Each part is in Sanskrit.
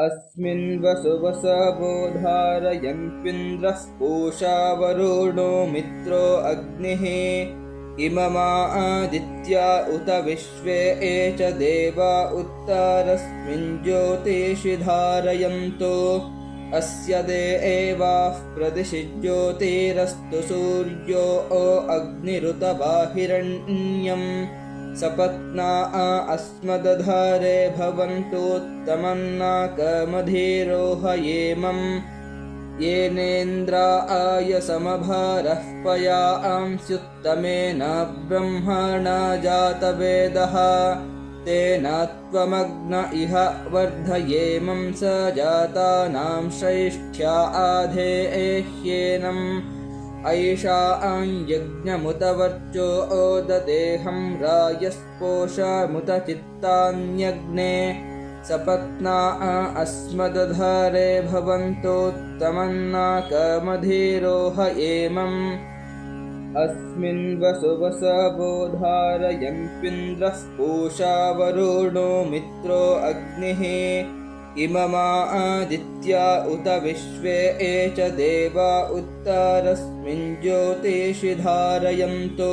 अस्मिन् वसुवसवो धारयन्त्विन्द्रः पूषा वरुणो मित्रो अग्निः इममा आदित्या उत विश्वे च देवा उत्तरस्मिन् ज्योतिषि धारयन्तु अस्य देवाः प्रदिशि ज्योतिरस्तु सूर्यो अग्निरुतबाहिरण्यम् सपत्ना अस्मदधारे भवन्तोत्तमन्नाकमधीरोहयेमम् येनेन्द्राय समभारः पया अंस्युत्तमेन ब्रह्मणा जातवेदः तेन त्वमग्न इह वर्धयेमं स जातानां श्रेष्ठ्या आधेह्येनम् ऐषा यज्ञमुतवर्चो ओददेहं रायस्पोषमुत चित्तान्यग्ने सपत्ना अस्मदधारे भवन्तोत्तमन्नाकमधीरोहयेमम् अस्मिन् वसुवसवो धारयन्त्विन्द्रः पूषा वरुणो मित्रो अग्निः इममा आदित्या उत विश्वे च देवा उत्तरस्मिन् ज्योतिषि धारयन्तु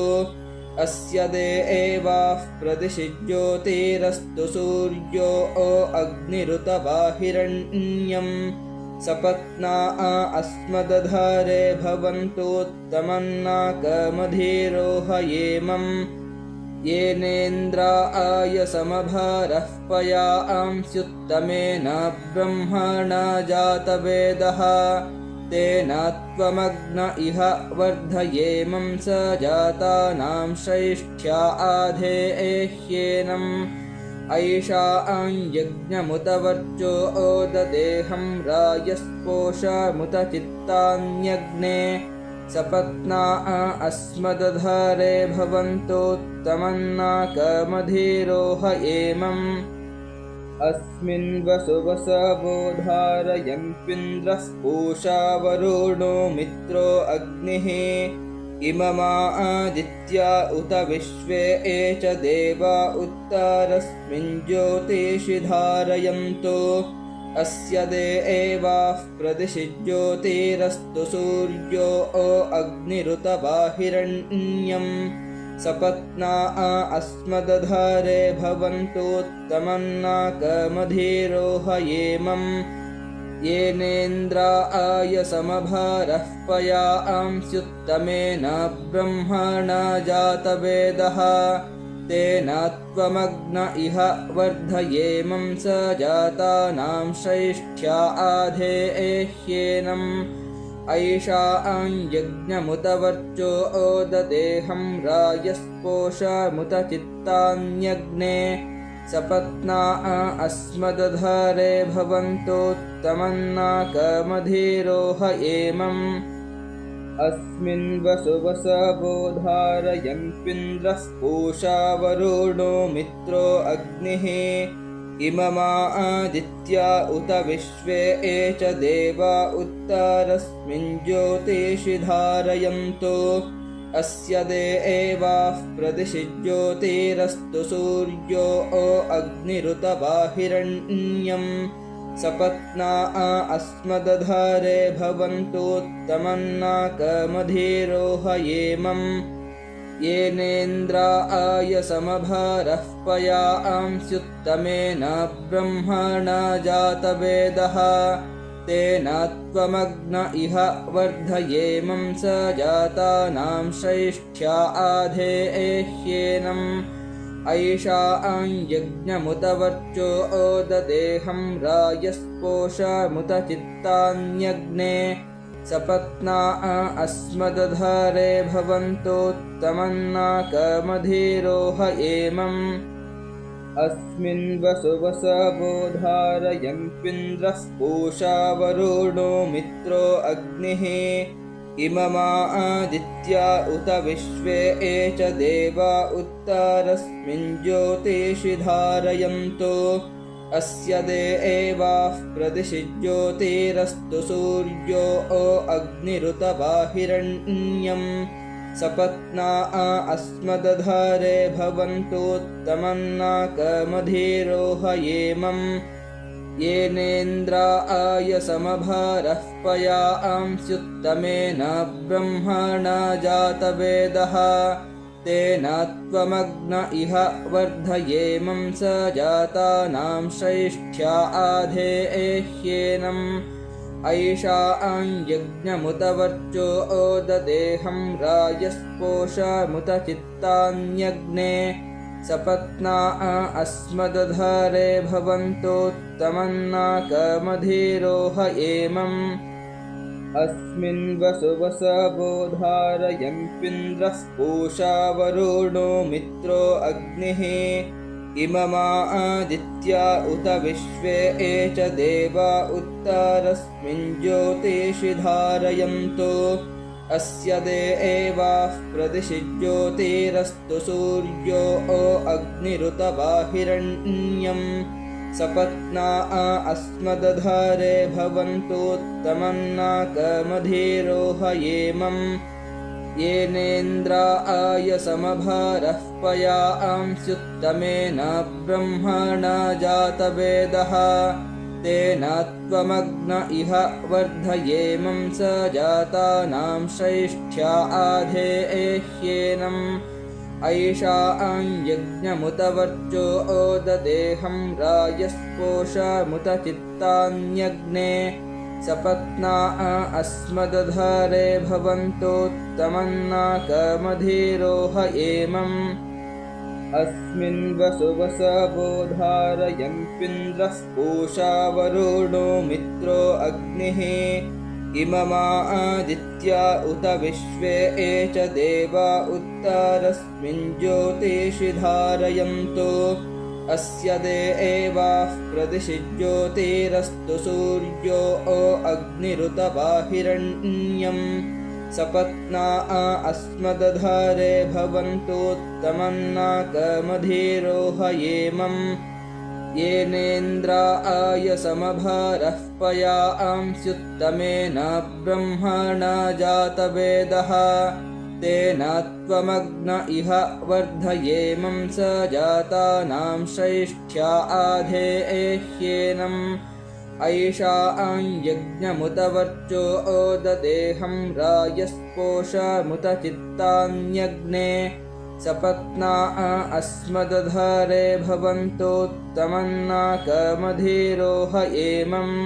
अस्य देवाः प्रदिशि ज्योतिरस्तु सूर्यो अग्निरुतबाहिरण्यम् सपत्ना अस्मदधारे भवन्तोत्तमन्नाकमधीरोहयेमम् येनेन्द्राय समभारः पया अंस्युत्तमेन ब्रह्मणा जातवेदः तेन त्वमग्न इह वर्धयेमं स जातानां श्रेष्ठ्या आधेह्येनम् ऐषा यज्ञमुतवर्चो ओददेहं रायस्पोषमुत चित्तान्यग्ने सपत्ना अस्मदधारे भवन्तोत्तमन्नाकमधीरोहयेमम् अस्मिन् वसुवसवो धारयन्त्विन्द्रः पूषा वरुणो मित्रो अग्निः इममा आदित्या उत विश्वे च देवा उत्तरस्मिन् ज्योतिषि धारयन्तु अस्य देवाः प्रदिशि ज्योतिरस्तु सूर्यो अग्निरुतबाहिरण्यम् सपत्ना अस्मदधारे भवन्तोत्तमन्नाकमधीरोहयेमम् येनेन्द्राय समभारः पया अंस्युत्तमेन ब्रह्मणा जातवेदः तेन त्वमग्न इह वर्धयेमं स जातानां श्रेष्ठ्या आधेह्येनम् ऐषा यज्ञमुतवर्चो ओददेहं रायस्पोषमुत चित्तान्यग्ने सपत्ना अस्मदधारे भवन्तोत्तमन्नाकमधीरोहयेमम् अस्मिन् वसुवसवो धारयन्त्विन्द्रः पूषा वरुणो मित्रो अग्निः इममा आदित्या उत विश्वे च देवा उत्तरस्मिन् ज्योतिषि धारयन्तु अस्य देवाः प्रदिशि ज्योतिरस्तु सूर्यो अग्निरुतबाहिरण्यम् सपत्ना अस्मदधारे भवन्तोत्तमन्नाकमधीरोहयेमम् येनेन्द्राय समभारः पया अंस्युत्तमेन ब्रह्मणा जातवेदः तेन त्वमग्न इह वर्धयेमं स जातानां श्रेष्ठ्या आधेह्येनम् ऐषा यज्ञमुतवर्चो ओददेहं रायस्पोषमुत चित्तान्यग्ने सपत्ना अस्मदधारे भवन्तोत्तमन्नाकमधीरोहयेमम् अस्मिन् वसुवसवो धारयन्त्विन्द्रः पूषा वरुणो मित्रो अग्निः इममा आदित्या उत विश्वे च देवा उत्तरस्मिन् ज्योतिषि धारयन्तु अस्य देवाः प्रदिशि ज्योतिरस्तु सूर्यो अग्निरुतबाहिरण्यम् सपत्ना अस्मदधारे भवन्तोत्तमन्नाकमधीरोहयेमम् येनेन्द्राय समभारः पया अंस्युत्तमेन ब्रह्मणा जातवेदः तेन त्वमग्न इह वर्धयेमं स जातानां श्रेष्ठ्या आधेह्येनम् ऐषा यज्ञमुत वर्चो ओददेहं राजस्पोषमुत चित्तान्यग्ने सपत्ना अस्मदधारे भवन्तोत्तमन्नाकमधीरोहयेमम् अस्मिन् वसुवसवोधारयन्पिन्द्रः पूषा वरुणो मित्रो अग्निः इममादित्या उत विश्वे च देवा उत्तरस्मिन् ज्योतिषि धारयन्तु अस्य देवाः प्रदिशि ज्योतिरस्तु सूर्यो अग्निरुतवाहिरण्यम् सपत्ना अस्मदधारे भवन्तोत्तमन्नाकमधीरोहयेमम् येनेन्द्राय समभारः पया अंस्युत्तमेन ब्रह्मणा जातवेदः तेन त्वमग्न इह वर्धयेमं स जातानां श्रेष्ठ्या आधेह्येनम् ऐषा यज्ञमुत वर्चो ओददेहं राजस्पोषमुत चित्तान्यग्ने सपत्ना अस्मदधारे भवन्तोत्तमन्नाकमधीरोहयेमम् अस्मिन् वसुवसवोधारयन्पिन्द्रः पूषा वरुणो मित्रो अग्निः इममादित्या उत विश्वे च देवा उत्तरस्मिन् ज्योतिषि धारयन्तु अस्य देवाः प्रदिशि ज्योतिरस्तु सूर्यो अग्निरुतवाहिरण्यम् सपत्ना अस्मदधारे भवन्तोत्तमन्नाकमधीरोहयेमम् येनेन्द्राय समभारः पया अंस्युत्तमेन ब्रह्मणा जातवेदः तेन त्वमग्न इह वर्धयेमं स जातानां श्रेष्ठ्या आधेह्येनम् ऐषा यज्ञमुत वर्चो ओददेहं राजस्पोषमुत चित्तान्यग्ने सपत्ना अस्मदधारे भवन्तोत्तमन्नाकमधीरोहयेमम्